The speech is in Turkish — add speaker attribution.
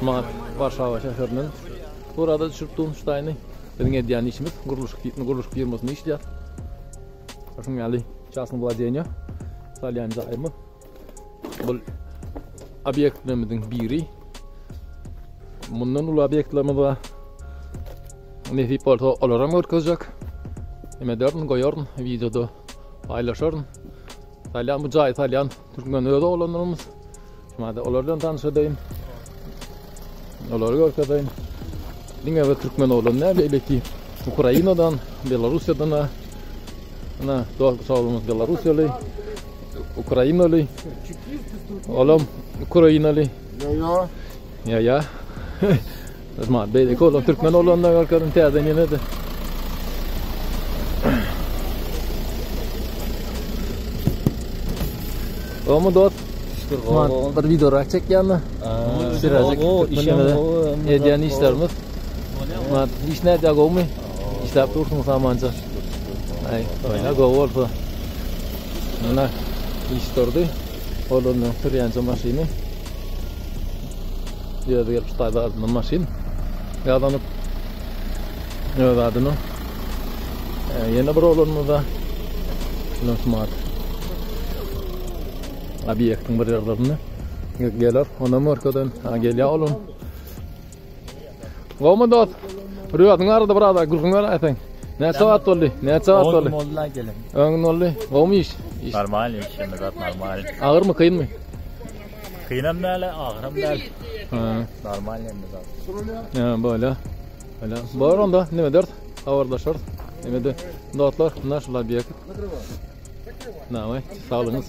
Speaker 1: Smart Varşava şehrinden. Burada düşürttüğüm Stein'i. Benim ediyen işimiz kuruluş firmasını işler. Bakın geldi. Частное владение. Salyan zayımı. Bu obyektlerimizin biri. Bundan ulu obyektlerimiz var. Nefip olarak örtülecek. Emederin koyarın videoda paylaşırın. Salyan mücahit salyan Türkmen öyle olanlarımız. Şimdi onlardan tanışayım. Onları görkadayım. Dinle ve Türkmen olanlar öyle ki Ukrayna'dan, Belarusya'dan ana doğal sağlığımız Belarusyalı, Ukraynalı, oğlum Ukraynalı. Ya. Smart beylik oğlum Türkmen olanlar görkadayım teyzen yine de. Oğlum dost. Bir video çekeceğim. Birazcık Türkmen'de ediyen işlerimiz. İş ne diye mi? İşler dursun zamanca. Ay, öyle oldu. Ana iş durdu. Oğlum Türkiye'nin maşini. Ya da yapıştırdı maşin. Yalanıp ne vardı no? Yeni bir oğlum da. Smart. Abi yakın bir yerlerine gelir, ona mı arkadan geliyor oğlum. Olma dost, rüyatın arada burada gülsünler ayten. Ne saat oldu? Ne saat oldu?
Speaker 2: Oldular gelin.
Speaker 1: Öngün oldu. Olmu iş?
Speaker 2: Normal iş, şimdi normal.
Speaker 1: Ağır mı kıyın mı?
Speaker 2: Kıyınım nerede, ağırım nerede? Normal yani zaten.
Speaker 1: Ya böyle. Böyle. Bağır onda ne dert? Ağırlaşır. Ne de dostlar, bunlar şunlar bir yakın. Ne var? Sağlığınız.